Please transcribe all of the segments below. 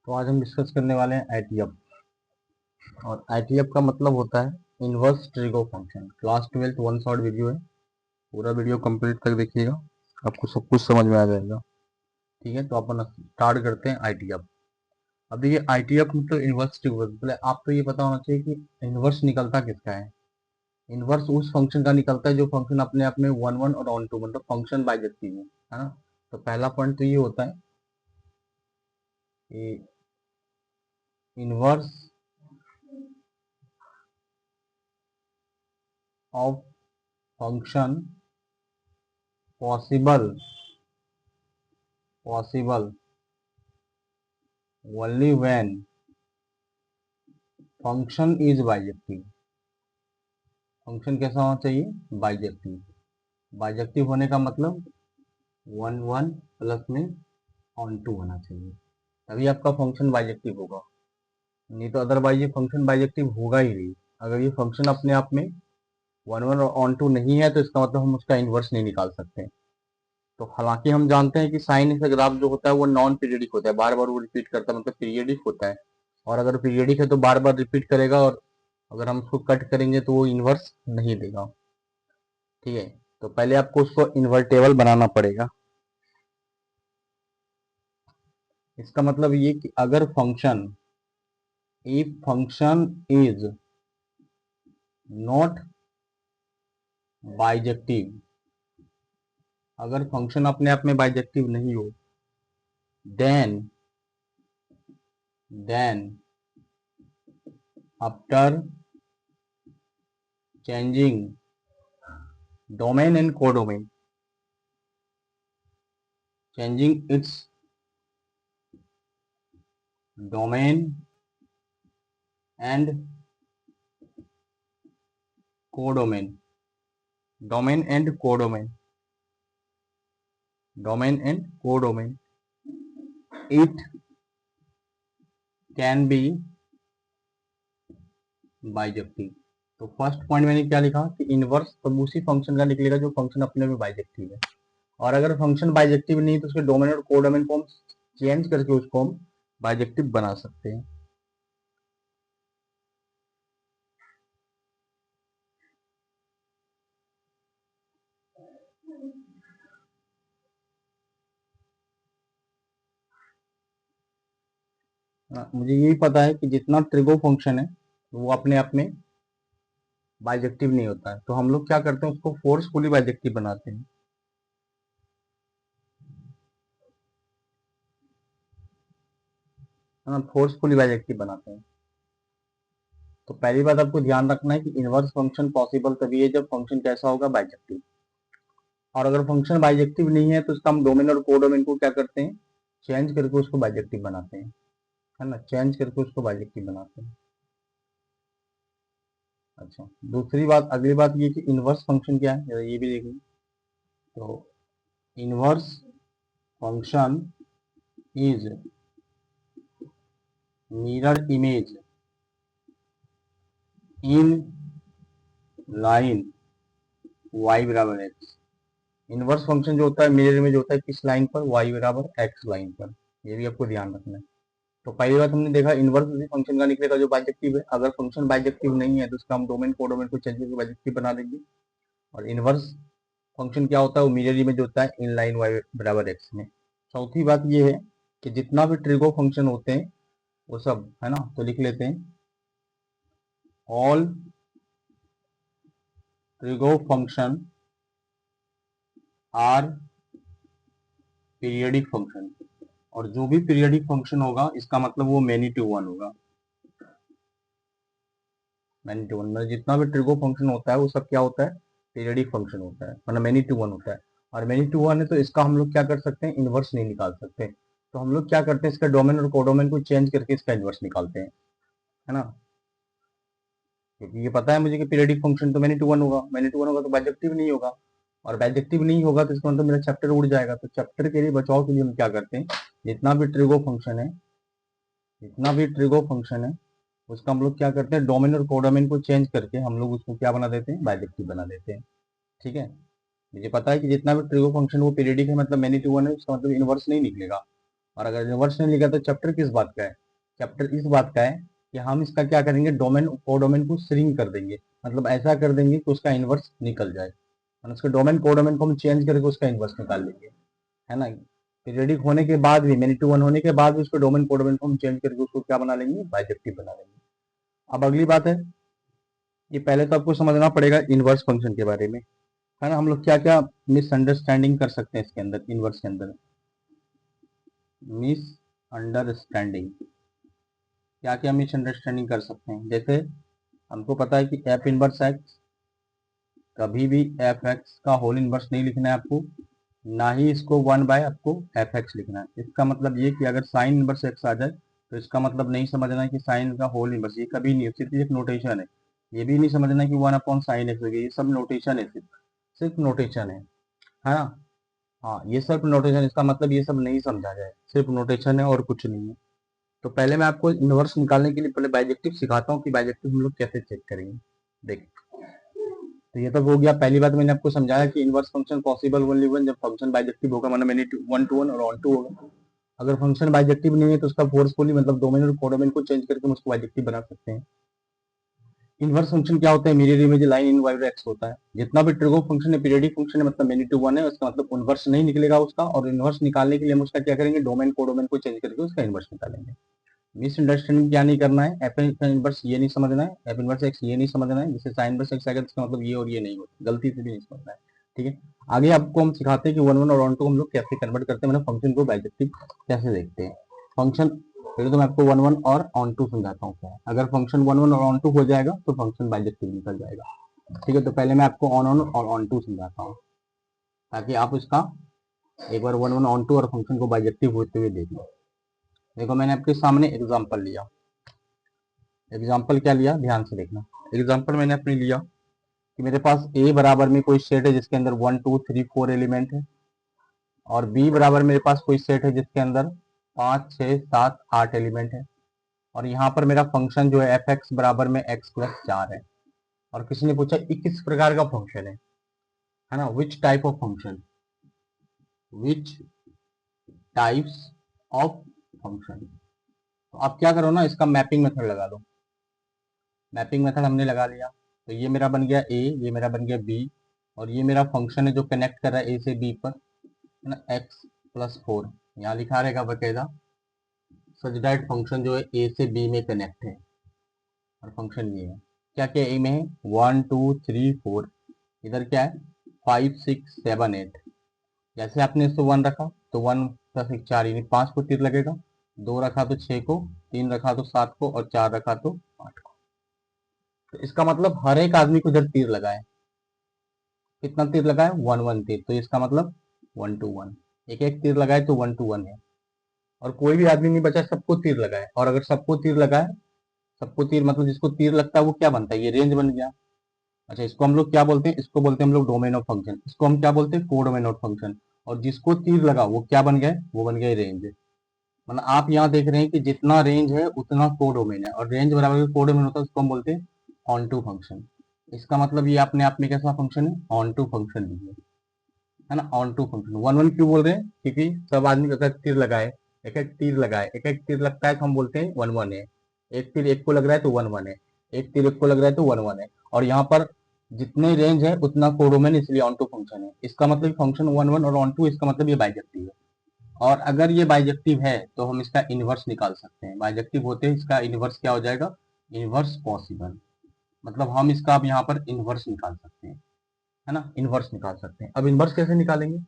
तो आज हम डिस्कस करने वाले हैं आईटीएफ। और आईटीएफ का मतलब होता है inverse trigo function. Class 12th one shot video है, पूरा वीडियो कंप्लीट तक देखिएगा, आपको सब कुछ समझ में आ जाएगा। ठीक है, तो अपन स्टार्ट करते हैं आईटीएफ। अब देखिए आईटीएफ मतलब इनवर्स ट्रिगो। पहले आपको ये पता होना चाहिए कि इनवर्स निकलता किसका है। इनवर्स उस फंक्शन का निकलता है जो फंक्शन अपने आप में वन वन और ऑन टू मतलब फंक्शन बाइजेक्टिव है ना। तो पहला पॉइंट तो ये होता है कि inverse of function possible only when function is bijective. Function कैसा होना चाहिए? बाइजेक्टिव। बाइजेक्टिव होने का मतलब वन वन प्लस में ऑन टू होना चाहिए, तभी आपका फंक्शन बाइजेक्टिव होगा। नहीं तो अदरवाइज ये फंक्शन बाइजेक्टिव होगा ही नहीं। अगर ये फंक्शन अपने आप में वन वन और ऑन टू नहीं है तो इसका मतलब हम उसका इन्वर्स नहीं निकाल सकते। तो हालांकि हम जानते हैं कि साइन का ग्राफ जो होता है वो नॉन पीरियडिक होता है, बार बार वो रिपीट करता है, मतलब पीरियडिक होता है। और अगर पीरियडिक है तो बार बार रिपीट करेगा, और अगर हम उसको कट करेंगे तो वो इन्वर्स नहीं देगा। ठीक है, तो पहले आपको उसको इन्वर्टेबल बनाना पड़ेगा। इसका मतलब ये कि अगर function if function is not bijective, अगर फंक्शन अपने आप में बाइजेक्टिव नहीं हो, then after changing domain and codomain, changing its domain and codomain, domain and codomain, domain and codomain, it can be bijective. तो फर्स्ट पॉइंट मैंने क्या लिखा कि इनवर्स तब उसी फंक्शन का निकलेगा जो फंक्शन अपने में बाइजेक्टिव है। और अगर फंक्शन बाइजेक्टिव नहीं तो उसके डोमेन और कोडोमेन को हम चेंज करके उसको हम बाइजेक्टिव बना सकते हैं। मुझे यही पता है कि जितना ट्रिगो फंक्शन है वो अपने आप में बाइजेक्टिव नहीं होता है, तो हम लोग क्या करते हैं उसको फोर्सफुली बाइजेक्टिव बनाते हैं। फोर्सफुली बाइजेक्टिव बनाते हैं। तो पहली बात आपको ध्यान रखना है कि इनवर्स फंक्शन पॉसिबल तभी है जब फंक्शन कैसा होगा? बाइजेक्टिव। और अगर फंक्शन बाइजेक्टिव नहीं है तो इसका हम डोमेन और कोडोमेन को क्या करते हैं? चेंज करके उसको बाइजेक्टिव बनाते हैं, है ना, चेंज करके उसको बाइजेक्टिव बनाते हैं। अच्छा, दूसरी बात, अगली बात ये कि इनवर्स फंक्शन क्या है, ये भी देखिए। तो inverse function is mirror image in line y बराबर x। इनवर्स फंक्शन जो होता है मिरर इमेज होता है किस लाइन पर? y बराबर x लाइन पर। ये भी आपको ध्यान रखना है। तो पहली बात हमने देखा इनवर्स उसी फंक्शन का निकलेगा जो बाइजेक्टिव है। अगर फंक्शन बाइजेक्टिव नहीं है तो उसका हम डोमेन कोडोमेन को चेंज करके बाइजेक्टिव बना देंगे। और इनवर्स फंक्शन क्या होता है? वो मिरर इमेज होता है इन लाइन y बराबर x में। चौथी बात ये है कि जितना भी ट्रिगो फंक्शन होते हैं वो सब, है ना, तो लिख लेते हैं all trigo function are periodic function. और जो भी पीरियडिक फंक्शन होगा इसका मतलब वो मेनी टू वन होगा। मेनी टू वन मतलब जितना भी ट्रिगो फंक्शन होता है वो सब क्या होता है? पीरियडिक फंक्शन होता है, मतलब मेनी टू वन होता है। और मेनी टू वन है तो इसका हम लोग क्या कर सकते हैं? इनवर्स नहीं निकाल सकते। तो हम लोग क्या करते हैं? इसका डोमेन और कोडोमेन को चेंज करके इसका इनवर्स निकालते हैं, है ना। क्योंकि ये पता है मुझे कि पीरियडिक फंक्शन तो मेनी टू वन होगा, मेनी टू वन होगा तो बाइजेक्टिव नहीं होगा। और बाइजेक्टिव नहीं होगा तो इसका मतलब मेरा चैप्टर उड़ जाएगा। तो चैप्टर के लिए बचाव के लिए हम क्या करते हैं? जितना भी ट्रिगो फंक्शन है, जितना भी ट्रिगो फंक्शन है उसका हम लोग क्या करते हैं? डोमेन और कोडोमेन को चेंज करके हम लोग उसको क्या बना देते हैं? बाइजेक्टिव बना देते हैं। ठीक है, मुझे पता है कि जितना भी ट्रिगो फंक्शन वो पीरियडिक है मतलब मेनी टू वन है, उसका मतलब इनवर्स नहीं निकलेगा। और अगर इनवर्स नहीं लिखा तो चैप्टर किस बात का है? चैप्टर इस बात का है कि हम इसका क्या करेंगे, डोमेन कोडोमेन को श्रिंक कर देंगे, मतलब ऐसा कर देंगे कि उसका इनवर्स निकल जाए, और उसके डोमेन कोडोमेन को हम चेंज करके उसका इनवर्स निकाल लेंगे, है ना। पीरियडिक होने के बाद भी, मैनी टू वन होने के बाद भी उसको डोमेन कोडोमेन को हम चेंज करके उसको क्या बना लेंगे, बाइजेक्टिव बना लेंगे। अब अगली बात है, ये पहले तो आपको समझना पड़ेगा इनवर्स फंक्शन के बारे में, है ना। हम लोग क्या क्या मिसअंडरस्टैंडिंग कर सकते हैं इसके अंदर, इनवर्स के अंदर मिसअंडरस्टैंडिंग, क्या क्या मिसअंडरस्टैंडिंग कर सकते हैं। जैसे हमको पता है कि एफ इनवर्स एक्स, कभी भी एफ एक्स का होल इनवर्स नहीं लिखना है आपको, ना ही इसको 1 बाय आपको एफ एक्स लिखना है। इसका मतलब ये कि अगर साइन इनवर्स एक्स आ जाए तो इसका मतलब नहीं समझना है कि साइन का होल इनवर्स, ये कभी नहीं, सिर्फ एक नोटेशन है। ये भी नहीं समझना है कि 1/sin x, ये सब नोटेशन है, सिर्फ सिर्फ नोटेशन है ना। हाँ, ये सिर्फ नोटेशन, इसका मतलब ये सब नहीं समझा जाए, सिर्फ नोटेशन है और कुछ नहीं है। तो पहले मैं आपको इनवर्स निकालने के लिए पहले बाइजेक्टिव सिखाता हूँ कि बाइजेक्टिव हम लोग कैसे चेक करेंगे। देख, तो ये तो हो गया, पहली बात मैंने आपको समझाया कि inverse function possible only one जब फंक्शन बाइजेक्टिव होगा, मतलब मैंने 1 to 1 और ऑन टू होगा। अगर फंक्शन बाइजेक्टिव नहीं है तो उसका फोर्सफुली मतलब डोमेन और कोडोमेन को चेंज करके हम उसको बाइजेक्टिव बना सकते हैं। इनवर्स फंक्शन क्या होता है, mirror image line in y x होता है। जितना भी ट्रिगो फंक्शन है पीरियडिक फंक्शन है, मतलब मेनी टू वन है, उसका मतलब इनवर्स नहीं निकलेगा उसका, और इनवर्स निकालने के लिए हम उसका क्या करेंगे, डोमेन कोडोमेन को चेंज करके उसका इनवर्स निकालेंगे। मिसअंडरस्टैंडिंग क्या नहीं करना है, एफ इनवर्स ये नहीं समझना है, एफ इनवर्स एक्स ये नहीं समझना है, जैसे साइन इनवर्स एक्स आएगा इसका मतलब ये और ये नहीं होता, गलती से भी नहीं समझना है। ठीक है, आगे आपको हम सिखाते हैं कि 1 1 और ऑन टू हम लोग कैसे कन्वर्ट करते हैं, मतलब फंक्शन को बाइजेक्टिव कैसे देखते हैं। फंक्शन पहले तो मैं आपको 1 1 और ऑन टू समझाता हूँ क्या है। अगर फंक्शन 1 1 और ऑन टू हो जाएगा तो फंक्शन बाइजेक्टिव निकल जाएगा। ठीक है, तो पहले मैं आपको ऑन ऑन और ऑन टू समझाता हूँ, ताकि आप इसका एक बार 1 1 ऑन टू और फंक्शन को बाइजेक्टिव होते हुए देख लो। देखो, मैंने आपके सामने एग्जाम्पल लिया, एग्जाम्पल क्या लिया, ध्यान से देखना। एग्जाम्पल मैंने अपने लिया कि मेरे पास ए बराबर में कोई सेट है जिसके अंदर 1 2 3 4 एलिमेंट है, और बी बराबर मेरे पास कोई सेट है जिसके अंदर 5 6 7 8 एलिमेंट है, और यहाँ पर मेरा फंक्शन जो है एफ एक्स बराबर में x+4 है। और किसी ने पूछा ये किस प्रकार का फंक्शन है ना, which type of function, which types of function. तो आप क्या करो ना, इसका मैपिंग मेथड लगा दो। मैपिंग मेथड हमने लगा लिया, तो ये मेरा बन गया ए, ये मेरा बन गया बी, और ये मेरा फंक्शन है जो कनेक्ट कर रहा है ए से बी पर, है ना, x+4। यहाँ लिखा रहेगा बकायदा सच दैट फंक्शन जो है ए से बी में कनेक्ट है, और फंक्शन ये है। क्या क्या ए में है, 1 2 3 4, इधर क्या है 5 6 7 8। जैसे आपने इसको 1 रखा तो 1 + 1 4, यानी 5 को तीर लगेगा, 2 रखा तो 6 को, 3 रखा तो 7 को, और 4 रखा तो 8 को। तो इसका मतलब हर एक आदमी को इधर तीर लगाए, कितना तीर लगाए, 1 1 तीर, तो इसका मतलब 1 to 1, एक एक तीर लगाए तो 1 to 1 है। और कोई भी आदमी नहीं बचा, सबको तीर लगाए, और अगर सबको तीर लगाए, सबको तीर मतलब जिसको तीर लगता है वो क्या बनता है, ये रेंज बन गया। अच्छा, इसको हम लोग क्या बोलते हैं, इसको बोलते हैं हम लोग डोमेन ऑफ फंक्शन, इसको हम क्या बोलते हैं, कोडोमेन ऑफ फंक्शन। और जिसको तीर लगा वो क्या बन गया, वो बन गया रेंज। मतलब आप यहाँ देख रहे हैं कि जितना रेंज है उतना कोडोमेन है, और रेंज बराबर कोडोमेन होता है, उसको हम बोलते हैं ऑन टू फंक्शन। इसका मतलब ये अपने आप में कैसा फंक्शन है, ऑन टू फंक्शन भी है ना। ऑन टू फंक्शन 1 1 क्यों बोल रहे हैं, क्योंकि सब आदमी अगर तीर लगाए, एक एक तीर लगाए, एक एक तीर लगता है तो हम बोलते हैं 1 1 है। एक तीर एक को लग रहा है तो 1 1 है, एक तीर एक को लग रहा है तो 1 1 है। और यहाँ पर जितने रेंज है उतना कोडोमेन, इसलिए ऑन टू फंक्शन है। इसका मतलब फंक्शन 1 1 और ऑन टू, इसका मतलब ये बाइजेक्टिव है। और अगर ये बाइजेक्टिव है तो हम इसका इनवर्स निकाल सकते हैं। बाइजेक्टिव होते हैं इसका इनवर्स क्या हो जाएगा, इनवर्स पॉसिबल, मतलब हम इसका अब यहाँ पर इनवर्स निकाल सकते हैं, है ना, इनवर्स निकाल सकते हैं। अब इनवर्स कैसे निकालेंगे,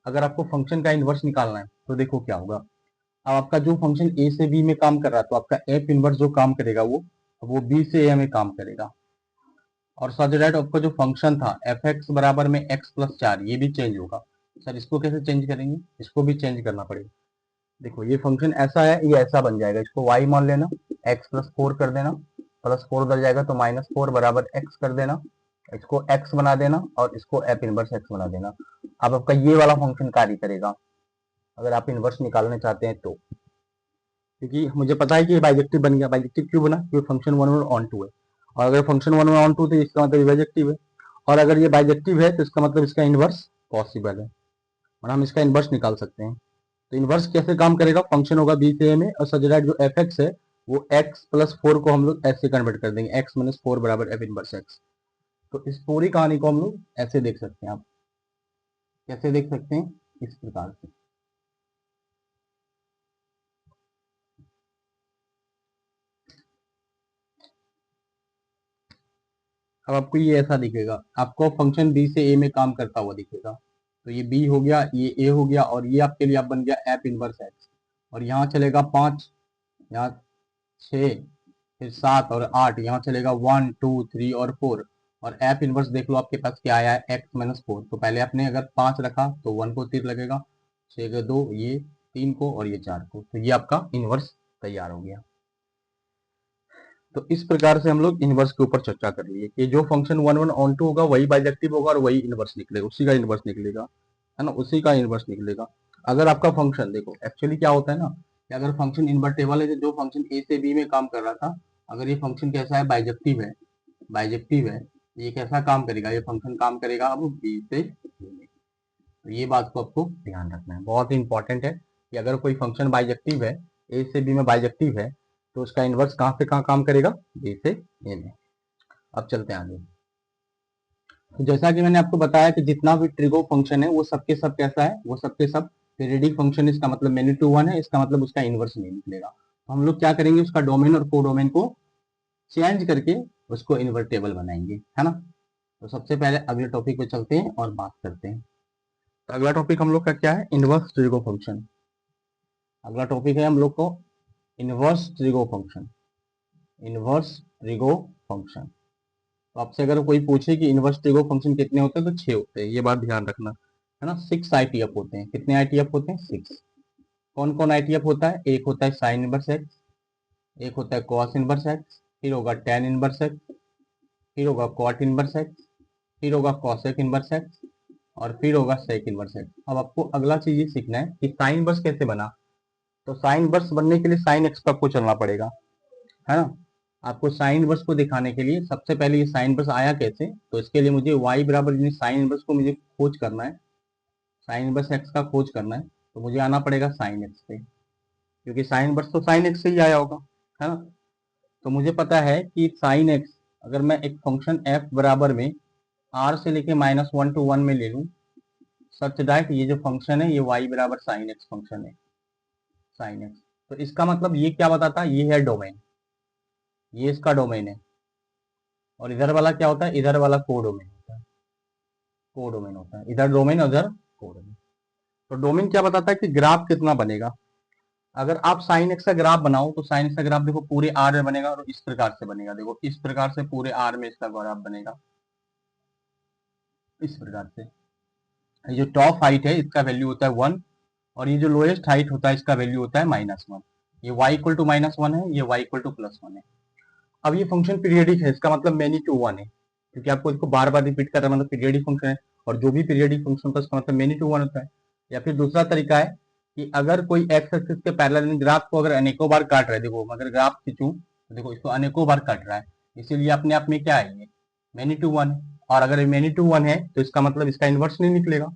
अगर आपको फंक्शन का इनवर्स निकालना है तो देखो क्या होगा। अब आपका जो फंक्शन ए से बी में काम कर रहा है तो आपका एफ इनवर्स जो काम करेगा वो बी से ए में काम करेगा। और साथ दैट आपका जो फंक्शन था एफ एक्स बराबर में x+4, ये भी चेंज होगा। सर इसको कैसे चेंज करेंगे, इसको भी चेंज करना पड़ेगा। देखो ये फंक्शन ऐसा है, ये ऐसा बन जाएगा, इसको y मान लेना, x+4 कर देना, +4 उधर जाएगा तो -4 बराबर x कर देना, इसको x बना देना, और इसको एफ इनवर्स x बना देना। अब आपका ये वाला फंक्शन कार्य करेगा अगर आप इनवर्स निकालना चाहते हैं तो, क्योंकि मुझे पता है कि ये बाइजेक्टिव बन गया। बाइजेक्टिव क्यों बना, क्योंकि फंक्शन 1 1 ऑन टू है, और अगर फंक्शन 1 1 ऑन टू तो इसका मतलब बाइजेक्टिव है। और अगर ये बाइजेक्टिव है तो इसका मतलब इसका इनवर्स पॉसिबल है, और हम इसका इनवर्स निकाल सकते हैं। तो इनवर्स कैसे काम करेगा, फंक्शन होगा बी से ए में और सच दैट जो एफ एक्स है वो एक्स प्लस फोर को हम लोग ऐसे कन्वर्ट कर देंगे, एक्स माइनस फोर बराबर एफ इनवर्स एक्स। तो इस पूरी कहानी को हम लोग ऐसे देख सकते हैं। आप कैसे देख सकते हैं, इस प्रकार से। अब आपको ये ऐसा दिखेगा, आपको फंक्शन बी से ए में काम करता हुआ दिखेगा। तो ये बी हो गया, ये ए हो गया, और ये आपके लिए आप बन गया एफ इनवर्स एक्स। और यहाँ चलेगा 5, यहाँ 6, फिर 7 और 8, यहाँ चलेगा 1 2 3 और 4। और एफ इनवर्स देख लो आपके पास क्या आया है, एक्स माइनस फोर। तो पहले आपने अगर 5 रखा तो 1 को तीर लगेगा, 6 को 2, ये 3 को, और ये 4 को। तो ये आपका इनवर्स तैयार हो गया। तो इस प्रकार से हम लोग इनवर्स के ऊपर चर्चा कर लिए कि जो फंक्शन 1 1 ऑन टू होगा वही बाइजेक्टिव होगा और वही इनवर्स निकलेगा, उसी का इनवर्स निकलेगा, है ना, उसी का इनवर्स निकलेगा। अगर आपका फंक्शन देखो एक्चुअली क्या होता है ना, कि अगर फंक्शन इन्वर्टेबल है, जो फंक्शन ए से बी में काम कर रहा था, अगर ये फंक्शन कैसा है, बाइजेक्टिव है, बाइजेक्टिव है, ये कैसा काम करेगा, ये फंक्शन काम करेगा अब बी से ए में। तो ये बात को आपको ध्यान रखना है, बहुत ही इंपॉर्टेंट है कि अगर कोई फंक्शन बाइजेक्टिव है, ए से बी में बाइजेक्टिव है, तो उसका इनवर्स कहाँ से कहाँ काम करेगा, बी से ए में। अब चलते हैं आगे। तो जैसा कि मैंने आपको बताया कि जितना भी ट्रिगो फंक्शन है वो सबके सब कैसा है, वो सबके सब पीरियडिक फंक्शन। इसका मतलब मेनी टू वन है, इसका मतलब उसका इनवर्स नहीं निकलेगा। तो हम लोग क्या करेंगे, उसका डोमेन और कोडोमेन को चेंज करके उसको इन्वर्टेबल बनाएंगे, है ना। तो सबसे पहले अगले टॉपिक पे चलते हैं और बात करते हैं। तो अगला टॉपिक हम लोग का क्या है, इनवर्स ट्रिगो फंक्शन। अगला टॉपिक है हम लोग को inverse trigo function, inverse trigo function. तो आपसे अगर कोई पूछे कि इनवर्स ट्रिगो फंक्शन कितने होते हैं, तो 6 होते हैं, ये बात ध्यान रखना, है ना। 6 आईटीएफ होते हैं। कितने आईटीएफ होते हैं, 6। कौन कौन आईटीएफ होता है, एक होता है साइन इनवर्स एक्स, एक होता है कॉस इनवर्स एक्स, फिर होगा टेन इनवर्स एक्स, फिर होगा कॉट इनवर्स एक्स, फिर होगा कॉसेक इनवर्स एक्स, और फिर होगा सेक इनवर्स एक्स। अब आपको अगला चीज ये सीखना है कि साइन इनवर्स कैसे बना। तो साइन इनवर्स बनने के लिए साइन एक्स पर आपको चलना पड़ेगा, है ना। आपको साइन इनवर्स को दिखाने के लिए सबसे पहले ये साइन इनवर्स आया कैसे, तो इसके लिए मुझे y बराबर साइन इनवर्स को मुझे खोज करना है, साइन इनवर्स एक्स का खोज करना है। तो मुझे आना पड़ेगा साइन एक्स पे, क्योंकि साइन इनवर्स तो साइन एक्स से ही आया होगा, है ना। तो मुझे पता है कि साइन एक्स, अगर मैं एक फंक्शन f बराबर में r से लेके -1 to 1 में ले लूँ, सच दैट ये जो फंक्शन है ये y बराबर साइन एक्स फंक्शन है, साइन एक्स। तो इसका मतलब ये क्या बताता है, ये है डोमेन, ये इसका डोमेन है। और इधर वाला क्या होता है, इधर वाला कोडोमेन होता है, कोडोमेन होता है, इधर डोमेन उधर कोडोमेन। तो डोमेन क्या बताता है कि ग्राफ कितना बनेगा। अगर आप साइन एक्स का ग्राफ बनाओ तो साइन एक्स का ग्राफ देखो पूरे आर में बनेगा, और इस प्रकार से बनेगा, देखो इस प्रकार से पूरे आर में इसका ग्राफ बनेगा, इस प्रकार से। ये जो टॉप हाइट है इसका वैल्यू होता है 1, और ये जो लोएस्ट हाइट होता है इसका वैल्यू होता है -1। ये y इक्वल टू -1 है, ये y इक्वल टू +1 है। अब ये फंक्शन पीरियडिक है, इसका मतलब मेनी टू वन है, क्योंकि आपको इसको बार बार रिपीट कर रहा है, मतलब पीरियडिक फंक्शन है। और जो भी पीरियडिक फंक्शन होता है उसका मतलब मेनी टू वन होता है। या फिर दूसरा तरीका है कि अगर कोई एक्स एक्सिस के पैरेलल ग्राफ को अगर अनेकों बार काट रहा है, देखो अगर ग्राफ खींचूं तो देखो इसको अनेकों बार काट रहा है, इसीलिए अपने आप में क्या है, ये मेनी टू वन है। और अगर मेनी टू वन है तो इसका मतलब इसका इनवर्स नहीं निकलेगा।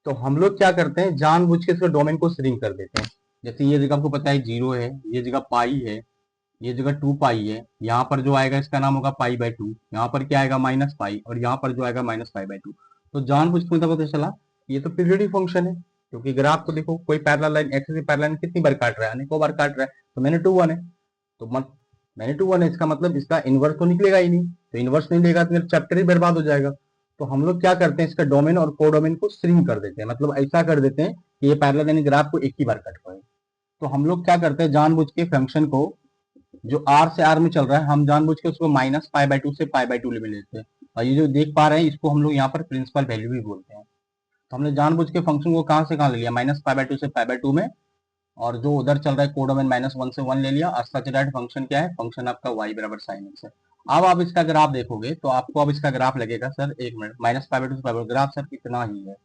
तो हम लोग क्या करते हैं, जानबूझ के इसके डोमेन को श्रिंक कर देते हैं। जैसे ये जगह आपको पता है 0 है, ये जगह पाई है, ये जगह 2 पाई है, यहाँ पर जो आएगा इसका नाम होगा पाई/2, यहाँ पर क्या आएगा -पाई, और यहाँ पर जो आएगा -पाई/2। तो जानबूझ के मतलब पता चला ये तो पीरियडिक फंक्शन है, क्योंकि ग्राफ को देखो कोई पैरेलल लाइन एक्स से पैरेलल लाइन कितनी बार काट रहा है, अनेकों बार काट रहा है। तो मैंने 2 1 है, तो मैंने 2 1 है, इसका मतलब इसका इनवर्स तो निकलेगा ही नहीं। तो इनवर्स नहीं लेगा तो मेरा चैप्टर ही बर्बाद हो जाएगा। तो हम लोग क्या करते हैं, इसका डोमेन और कोडोमेन को श्रिंक कर देते हैं, मतलब ऐसा कर देते हैं कि ये पैरेलल लाइन ग्राफ को एक ही बार कट पाए। तो हम लोग क्या करते हैं, जानबूझ के फंक्शन को जो आर से आर में चल रहा है, हम जानबूझ के उसको -पाई/2 से पाई/2 में लेते हैं। और ये जो देख पा रहे हैं इसको हम लोग यहाँ पर प्रिंसिपल वैल्यू भी बोलते हैं। तो हमने जानबूझ के फंक्शन को कहाँ से कहाँ ले लिया, -पाई/2 से पाई/2 में, और जो उधर चल रहा है कोडोमेन -1 से 1 ले लिया। और सच दैट फंक्शन क्या है, फंक्शन आपका y बराबर साइन एक्स है। अब आप इसका ग्राफ देखोगे तो आपको अब इसका ग्राफ लगेगा, सर एक मिनट, -पाई/2 से पाई/2 ग्राफ सर कितना ही है,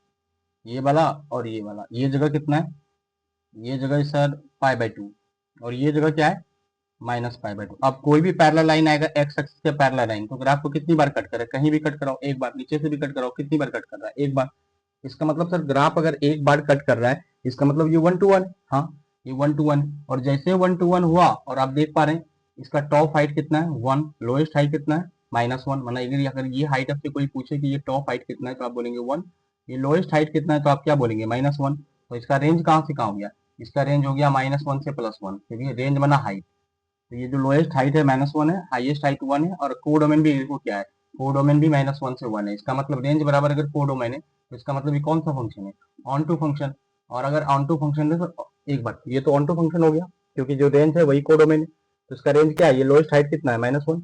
ये वाला और ये वाला, ये जगह कितना है, ये जगह सर पाई/2, और ये जगह क्या है -पाई/2। अब कोई भी पैरेलल लाइन आएगा एक्स एक्सिस के पैरेलल लाइन, तो ग्राफ को कितनी बार कट करे, कहीं भी कट कराओ एक बार, नीचे से भी कट कराओ, कितनी बार कट कर रहा है, एक बार। इसका मतलब सर ग्राफ अगर एक बार कट कर रहा है, इसका मतलब ये 1 to 1, हाँ ये 1 to 1, और जैसे 1 to 1 हुआ और आप देख पा रहे हैं इसका टॉप हाइट कितना है 1, लोएस्ट हाइट कितना है -1, मतलब अगर ये हाइट आपसे कोई पूछे कि ये टॉप हाइट कितना है तो आप बोलेंगे 1, ये लोएस्ट हाइट कितना है तो आप क्या बोलेंगे -1। तो इसका रेंज कहाँ से कहाँ हो गया, इसका रेंज हो गया -1 से +1, क्योंकि रेंज बना हाइट। तो ये जो लोएस्ट हाइट है -1 है, हाईएस्ट हाइट 1 है, और कोडोमेन भी देखो क्या है, कोडोमेन भी -1 से 1 है। इसका मतलब रेंज बराबर अगर कोडोमेन है तो इसका मतलब ये कौन सा फंक्शन है, ऑन टू फंक्शन। और अगर ऑन टू फंक्शन है तो एक बार ये तो ऑन टू फंक्शन हो गया, क्योंकि जो रेंज है वही कोडोमेन है। तो इसका रेंज क्या है, ये लोएस्ट हाइट कितना है -1,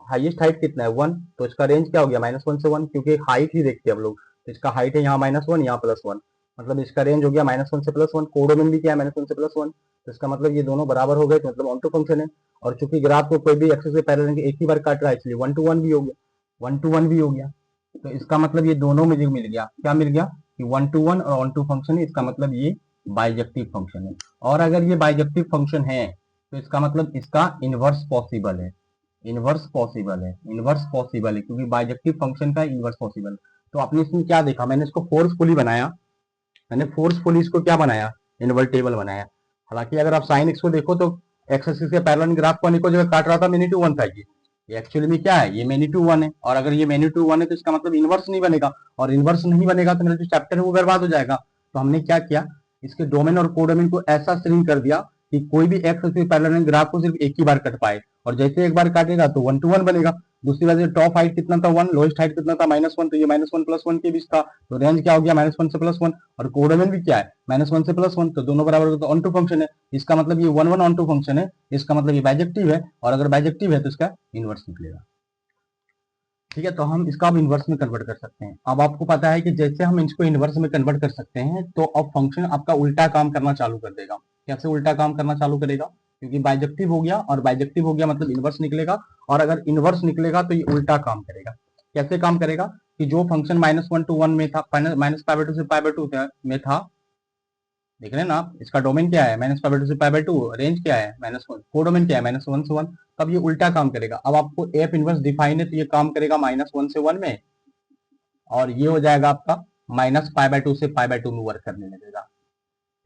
हाईएस्ट हाइट कितना है 1, तो इसका रेंज क्या हो गया -1 से 1, क्योंकि हाइट ही देखते हैं हम लोग। तो इसका हाइट है यहाँ -1, यहाँ +1, मतलब इसका रेंज हो गया -1 से +1, कोडोमेन भी क्या है -1 से +1। तो इसका मतलब ये दोनों बराबर हो गए, तो मतलब ऑन टू फंक्शन है। और चूंकि ग्राफ को कोई भी एक्सिस से पैरेलल एक ही बार काट रहा है, इसलिए 1 to 1 भी हो गया, 1 to 1 भी हो गया। तो इसका मतलब ये दोनों मुझे मिल गया, क्या मिल गया कि 1 to 1 और ऑन टू फंक्शन है, इसका मतलब ये बाइजेक्टिव फंक्शन है। और अगर ये बाइजेक्टिव फंक्शन है तो इसका मतलब इसका इनवर्स पॉसिबल है, इनवर्स पॉसिबल है, इनवर्स पॉसिबल है, क्योंकि बाइजेक्टिव फंक्शन का इनवर्स पॉसिबल। तो आपने इसमें क्या देखा, मैंने इसको फोर्सफुली बनाया, मैंने फोर्सफुली इसको क्या बनाया, इन्वर्टेबल बनाया। हालांकि अगर आप साइन एक्स को देखो तो एक्स एक्सिस के पैरेलल ग्राफ को अनेकों जगह काट रहा था, मेनी टू 1 था ये एक्चुअली में क्या है, ये मेनी टू 1 है। और अगर ये मेनी टू 1 है तो इसका मतलब इनवर्स नहीं बनेगा, और इनवर्स नहीं बनेगा तो मेरा जो चैप्टर है वो बर्बाद हो जाएगा। तो हमने क्या किया, इसके डोमेन और कोडोमेन को ऐसा श्रिंक कर दिया कि कोई भी एक्स एक्सिस के पैरेलल ग्राफ को सिर्फ एक ही बार कट पाए, और जैसे एक बार काटेगा तो 1 to 1 बनेगा। दूसरी बात, टॉप हाइट कितना था 1, लोएस्ट हाइट कितना था -1, तो ये -1 +1 के बीच था, तो रेंज क्या हो गया -1 से +1, और कोडोमेन भी क्या है -1 से +1, तो दोनों बराबर तो ऑन टू फंक्शन है। इसका मतलब ये 1 1 ऑन टू फंक्शन है, इसका मतलब ये बाइजेक्टिव है, और अगर बाइजेक्टिव है तो इसका इनवर्स निकलेगा। ठीक है, तो हम इसका अब इनवर्स में कन्वर्ट कर सकते हैं। अब आपको पता है कि जैसे हम इसको इनवर्स में कन्वर्ट कर सकते हैं, तो अब फंक्शन आपका उल्टा काम करना चालू कर देगा। कैसे उल्टा काम करना चालू करेगा, क्योंकि बाइजेक्टिव हो गया, और बाइजेक्टिव हो गया मतलब इनवर्स निकलेगा, और अगर इनवर्स निकलेगा तो ये उल्टा काम करेगा। कैसे काम करेगा कि जो फंक्शन -1 to 1 में था, -π/2 से π/2 में था, देख रहे हैं ना आप, इसका डोमेन क्या है -π/2 से π/2, रेंज क्या है -1, कोडोमेन क्या है -1 से 1। तब ये उल्टा काम करेगा। अब आपको एफ इनवर्स डिफाइन है, तो ये काम करेगा -1 से 1 में, और ये हो जाएगा आपका -π/2 से π/2 में वर्क करने लगेगा।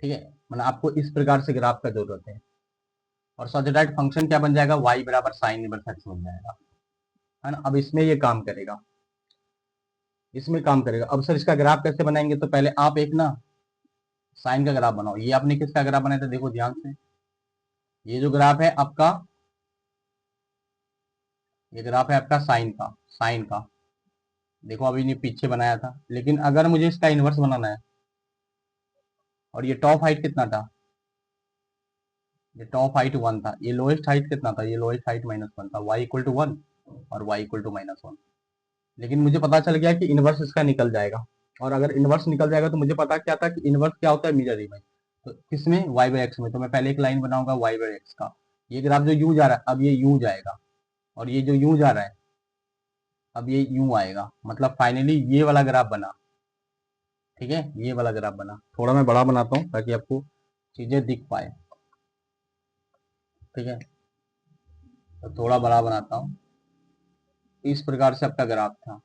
ठीक है, मतलब आपको इस प्रकार से ग्राफ का जरूरत है। और सच दैट फंक्शन क्या बन जाएगा, y बराबर साइन इनवर्स एक्स बन जाएगा, है ना। अब इसमें ये काम करेगा, इसमें काम करेगा। अब सर इसका ग्राफ कैसे बनाएंगे, तो पहले आप एक ना साइन का ग्राफ बनाओ। ये आपने किसका ग्राफ बनाया था, देखो ध्यान से, ये जो ग्राफ है आपका, ये ग्राफ है आपका साइन का, साइन का। देखो अभी नहीं पीछे बनाया था, लेकिन अगर मुझे इसका इनवर्स बनाना है, और ये टॉप हाइट कितना था, ये टॉप हाइट 1 था, ये लोएस्ट हाइट कितना था, ये लोएस्ट हाइट -1 था, y इक्वल टू 1 और y इक्वल टू -1। लेकिन मुझे पता चल गया कि इनवर्स इसका निकल जाएगा, और अगर इनवर्स निकल जाएगा तो मुझे पता क्या था कि इनवर्स क्या होता है मिरर इमेज। तो किसमें, y/x में। तो मैं पहले एक लाइन बनाऊंगा y/x का, ये ग्राफ जो u जा रहा है अब ये u जाएगा, और ये जो u जा रहा है अब ये u आएगा, मतलब फाइनली ये वाला ग्राफ बना। ठीक है, ये वाला ग्राफ बना। थोड़ा मैं बड़ा बनाता हूँ ताकि आपको चीजें दिख पाए। ठीक है, तो थोड़ा बड़ा बनाता हूँ। इस प्रकार से आपका ग्राफ था,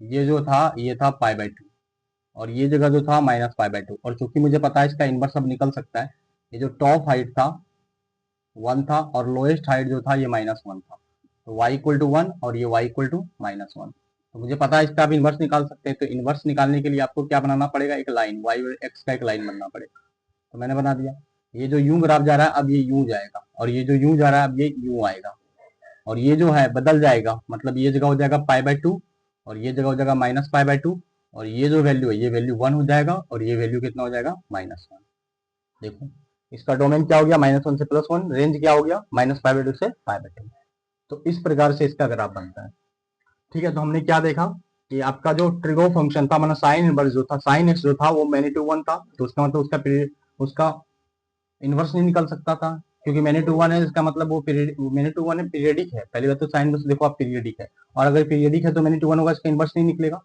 ये जो था ये था π/2, और ये जगह जो था -π/2, और चूंकि मुझे पता है इसका इनवर्स अब निकल सकता है, ये जो टॉप हाइट था 1 था, और लोएस्ट हाइट जो था ये -1 था, तो y इक्वल टू 1 और ये y इक्वल टू -1। तो मुझे पता है इसका आप इनवर्स निकाल सकते हैं। तो इनवर्स निकालने के लिए आपको क्या बनाना पड़ेगा, एक लाइन y/x का एक लाइन बनना पड़ेगा। तो मैंने बना दिया। ये जो u ग्राफ जा रहा है अब ये u जाएगा, और ये जो u जा रहा है अब ये u आएगा, और ये जो है बदल जाएगा, मतलब ये जगह हो जाएगा π/2, और ये जगह हो जाएगा -π/2, और ये जो वैल्यू है ये वैल्यू 1 हो जाएगा, और ये वैल्यू कितना हो जाएगा -1। देखो इसका डोमेन क्या हो गया -1 से +1, रेंज क्या हो गया -π/2 से π/2। तो इस प्रकार से इसका ग्राफ बनता है। ठीक है, तो हमने क्या देखा कि आपका जो ट्रिगो फंक्शन था, मतलब साइन इनवर्स जो था, साइन एक्स जो था वो -1 था, तो उसका मतलब उसका पीरियड, उसका इनवर्स नहीं निकल सकता था, क्योंकि -1 है, इसका मतलब वो पीरियड, -1 है पीरियडिक है। पहली बात तो साइन इनवर्स देखो आप पीरियडिक है, और अगर पीरियडिक है तो -1 होगा, इसका इनवर्स नहीं निकलेगा।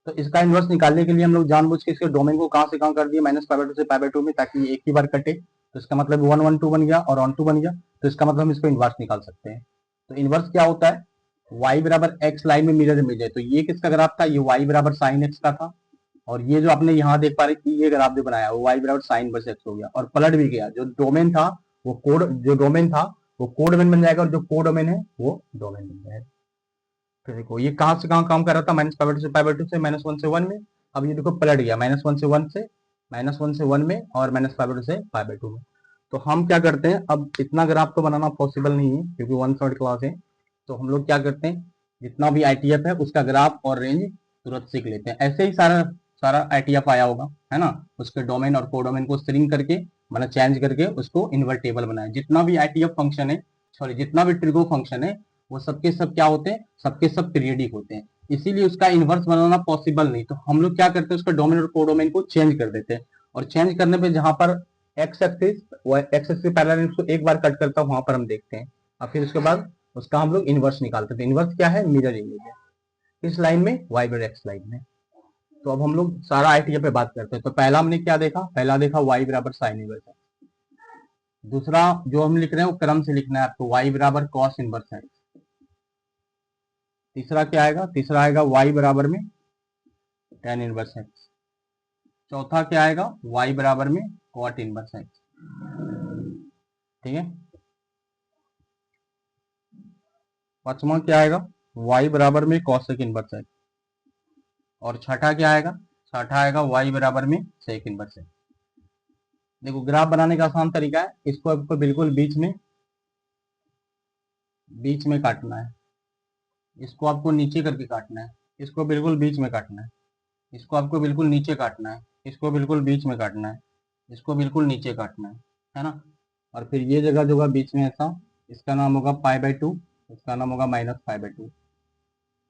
तो इसका इनवर्स निकालने के लिए हम लोग जानबूझ के इसके डोमेन को कहां से कहां कर दिया, -π/2 से π/2 में, ताकि ये एक ही बार कटे। तो इसका मतलब 1 1 2 बन गया और ऑन 2 बन गया, तो इसका मतलब हम इसको इनवर्स निकाल सकते हैं। तो इनवर्स क्या होता है, y बराबर x लाइन में मिरर इमेज है, तो ये किसका ग्राफ था, ये y बराबर साइन x का था, और ये जो आपने यहाँ देख पा रहे कि ये ग्राफ जो बनाया वो y बराबर साइन इनवर्स x हो गया और पलट भी गया। जो डोमेन था वो कोड डोमेन बन जाएगा और जो को डोमेन है वो डोमेन बन जाएगा। तो देखो ये कहाँ से कहाँ काम कर रहा था, -π/2 से π/2 से -1 से 1 में। अब ये देखो पलट गया -1 से 1 में और -π/2 से π/2 में। तो हम क्या करते हैं, अब इतना ग्राफ तो बनाना पॉसिबल नहीं है क्योंकि 1/3 क्लास है। तो हम लोग क्या करते हैं, जितना भी ITF है उसका ग्राफ और रेंज तुरंत सीख लेते हैं। ऐसे ही सारा ITF आया होगा, है ना। उसके डोमेन और कोडोमेन को स्ट्रिंग करके मतलब चेंज करके उसको इन्वर्टेबल बनाए। जितना भी ITF फंक्शन है, सॉरी जितना भी ट्रिगो फंक्शन है वो सबके सब क्या होते हैं, सबके सब पीरियडिक होते हैं। इसीलिए उसका इन्वर्स बनाना पॉसिबल नहीं। तो हम लोग क्या करते हैं, उसका डोमेन और कोडोमेन को चेंज कर देते हैं। और चेंज करने पे जहां पर एक्स एक्सिस पैरेलल उसको एक बार कट करता है वहां पर हम देखते हैं। और फिर उसके बाद उसका हम लोग इन्वर्स निकालते थे। इन्वर्स क्या है, मिरर इमेज है इस लाइन में, वाई बराबर एक्स लाइन में। तो अब हम लोग सारा ITF पे बात करते हैं। तो पहला हमने क्या देखा, पहला देखा वाई बराबर साइन इनवर्स है। दूसरा जो हम लिख रहे हैं वो क्रम से लिखना है आपको, वाई बराबर कॉस इनवर्स है। तीसरा क्या आएगा, तीसरा आएगा वाई बराबर में टेन इनवर्स एक्स। चौथा क्या आएगा, वाई बराबर में कॉट इनवर्स एक्स। ठीक है। पांचवा क्या आएगा, वाई बराबर में कॉसेक इनवर्स एक्स। और छठा क्या आएगा, छठा आएगा वाई बराबर में सेक इनवर्स एक्स। देखो ग्राफ बनाने का आसान तरीका है, इसको आपको बिल्कुल बीच में काटना है। इसको आपको नीचे करके काटना है, इसको बिल्कुल बीच में काटना है, इसको आपको बिल्कुल नीचे काटना है, इसको बिल्कुल बीच में काटना है, इसको बिल्कुल नीचे काटना है ना। और फिर ये जगह जो होगा बीच में ऐसा, इसका नाम होगा π/2, इसका नाम होगा -π/2।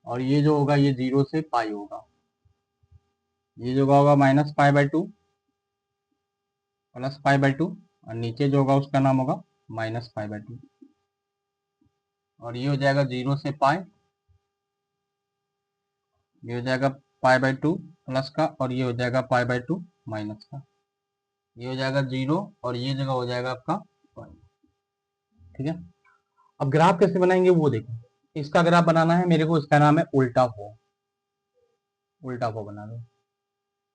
और ये जो होगा ये 0 से पाई होगा, ये जो होगा -π/2 प्लस π/2 और नीचे जो होगा उसका नाम होगा -π/2। और ये हो जाएगा 0 से पाई, ये हो जाएगा π/2 प्लस का और ये हो जाएगा π/2 माइनस का। ये हो जाएगा 0 और ये जगह हो जाएगा आपका पाई। ठीक है। अब ग्राफ कैसे बनाएंगे वो देखो। इसका ग्राफ बनाना है मेरे को, इसका नाम है उल्टा फो। उल्टा फो बना दो।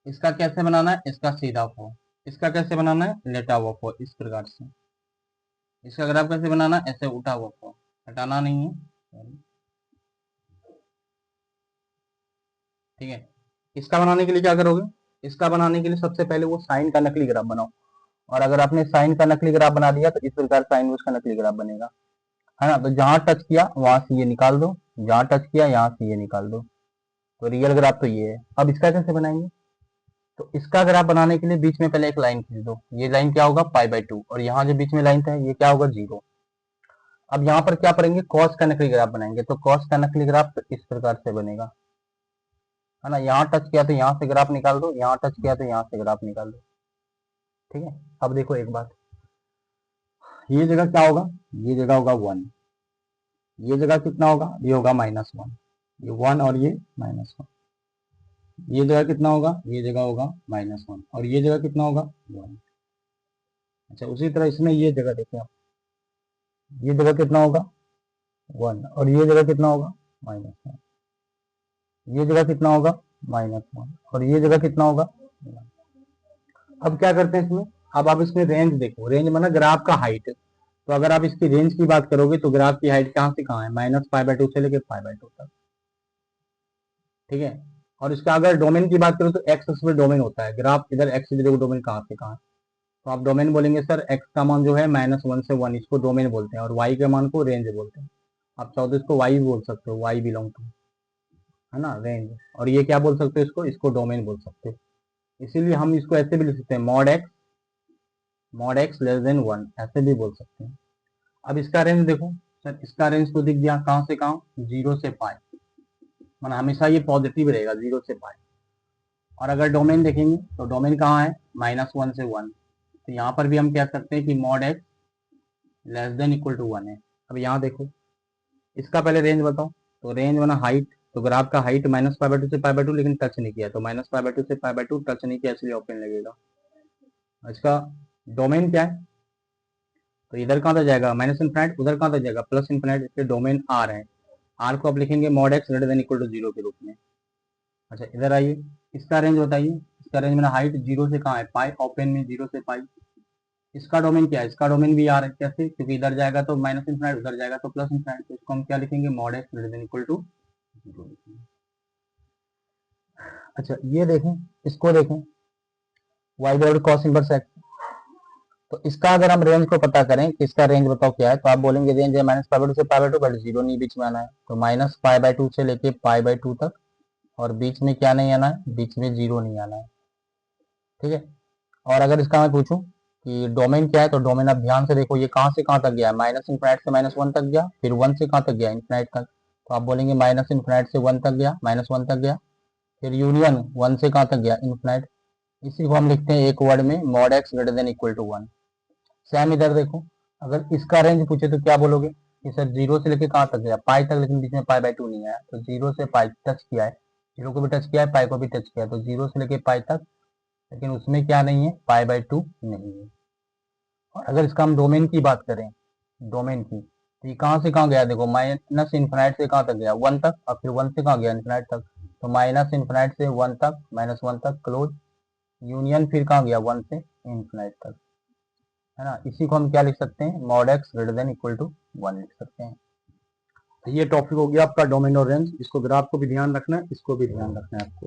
इसका कैसे बनाना है, इसका सीधा फो। इसका कैसे बनाना है, लेटा हुआ फो, इस प्रकार से। इसका ग्राफ कैसे बनाना है, ऐसे उठा हुआ फो, हटाना नहीं है। ठीक है। इसका बनाने के लिए क्या करोगे, इसका बनाने के लिए सबसे पहले वो साइन का नकली ग्राफ बनाओ। और अगर आपने साइन का नकली ग्राफ बना दिया तो इस प्रकार साइन उसका नकली ग्राफ बनेगा, है ना। तो जहां टच किया वहां से ये निकाल दो, जहां टच किया यहां से ये निकाल दो। तो रियल ग्राफ तो ये है। अब इसका कैसे बनाएंगे, तो इसका ग्राफ बनाने के लिए बीच में पहले एक लाइन खींच दो। ये लाइन क्या होगा, π/2 और यहाँ जो बीच में लाइन था ये क्या होगा, 0। अब यहाँ पर क्या करेंगे, कॉस का नकली ग्राफ बनाएंगे। तो कॉस का नकली ग्राफ इस प्रकार से बनेगा, है ना। यहाँ टच किया तो यहाँ से ग्राफ निकाल दो, यहाँ टच किया तो यहाँ से ग्राफ निकाल दो। ठीक है। अब देखो एक बात, ये जगह क्या होगा, ये जगह होगा 1, ये जगह कितना होगा, ये होगा -1, ये 1 और ये -1। ये जगह कितना होगा, ये जगह होगा -1 और ये जगह कितना होगा, 1। अच्छा उसी तरह इसमें ये जगह देखिए आप, ये जगह कितना होगा 1 और ये जगह कितना होगा -1। ये जगह कितना होगा -1 और ये जगह कितना होगा 1। अब क्या करते हैं इसमें, अब आप इसमें रेंज देखो, रेंज माना ग्राफ का हाइट। तो अगर आप इसकी रेंज की बात करोगे तो ग्राफ की हाइट कहाँ से कहाँ है, -π/2 से लेकर π/2 तक। ठीक है। और इसका अगर डोमेन की बात करो तो एक्स एक्सिस पे डोमेन होता है, ग्राफ इधर एक्स देखो डोमेन कहाँ से कहाँ है। तो आप डोमेन बोलेंगे सर एक्स का मान जो है -1 से 1, इसको डोमेन बोलते हैं और वाई के मान को रेंज बोलते हैं। आप चाहो तो इसको वाई बोल सकते हो, वाई बिलोंग टू, है ना, रेंज। और ये क्या बोल सकते हो, इसको डोमेन बोल सकते हो। इसीलिए हम इसको ऐसे भी लिख सकते हैं, मॉड एक्स लेस देन 1, ऐसे भी बोल सकते हैं। अब इसका रेंज देखो सर, इसका रेंज तो दिख गया कहाँ से कहाँ, 0 से पाई, माना हमेशा ये पॉजिटिव रहेगा 0 से पाई। और अगर डोमेन देखेंगे तो डोमेन कहाँ है, -1 से 1। तो यहाँ पर भी हम क्या करते हैं कि mod x less than equal to 1 है। अब यहाँ देखो, इसका पहले रेंज बताओ। तो रेंज बना हाइट, तो ग्राफ का हाइट -π/2 से π/2, लेकिन टच नहीं किया, तो -π/2 से π/2 टच नहीं किया इसलिए ओपन लगेगा। इसका डोमेन क्या है, तो इधर कहाँ तक जाएगा, -∞, उधर कहाँ तक जाएगा, +∞, इसके डोमेन आर है। आर को आप लिखेंगे mod x greater than equal to 0 के रूप में। अच्छा इधर आइए, इसका रेंज बताइए, इसका रेंज में हाइट 0 से कहाँ है, पाई, ओपन में 0 से पाई। इसका डोमेन क्या है, इसका डोमेन भी आर है, कैसे, क्योंकि इधर जाएगा तो माइनस इनफाइनाइट, उधर जाएगा तो प्लस इनफाइनाइट, तो इसको हम क्या लिखेंगे, mod x greater than equal to 0 लिखेंगे। अच्छा ये देखें, इसको देखें, वाई बराबर कॉस इनवर्स एक्स, तो इसका अगर हम रेंज को पता करें कि इसका रेंज बताओ क्या है, तो आप बोलेंगे रेंज है माइनस पाई बाई टू से pi by two, but zero नहीं बीच में आना है, तो माइनस पाई बाई टू से लेके पाई बाई टू तक, और बीच में क्या नहीं आना है, बीच में जीरो नहीं आना है, ठीक है। और अगर इसका मैं पूछूं कि डोमेन क्या है, तो डोमेन आप ध्यान से देखो, ये कहाँ से कहाँ तक गया है, माइनस इनफिनाइट से माइनस वन तक गया, फिर वन से कहाँ तक गया, इनफिनाइट तक, तो आप बोलेंगे माइनस इनफिनाइट से वन तक गया, माइनस वन तक गया, फिर यूनियन वन से कहाँ तक गया, इनफिनाइट। इसी को हम लिखते हैं एक वर्ड में, mod x greater than equal to one. Same इधर देखो, अगर इसका रेंज पूछे तो क्या बोलोगे कि सर जीरो से लेके कहाँ तक गया, पाई तक, लेकिन बीच में पाई बाई टू नहीं आया, तो जीरो से पाई टच किया है, जीरो को भी टच किया है, पाई को भी टच किया है, तो जीरो से लेके पाई तक, लेकिन उसमें क्या नहीं है, पाई बाई टू नहीं है। और अगर इसका हम डोमेन की बात करें, डोमेन की, तो ये कहाँ से कहाँ गया, देखो माइनस इन्फिनाइट से कहाँ तक गया, वन तक, और फिर वन से कहाँ गया, इन्फिनाइट तक, तो माइनस इन्फिनाइट से वन तक, माइनस वन तक क्लोज, यूनियन फिर कहाँ गया, वन से इन्फिनाइट तक, है ना। इसी को हम क्या लिख सकते हैं, mod x greater than equal to one लिख सकते हैं। तो ये टॉपिक हो गया आपका डोमेन और रेंज, इसको ग्राफ को भी ध्यान रखना है, इसको भी ध्यान रखना है आपको।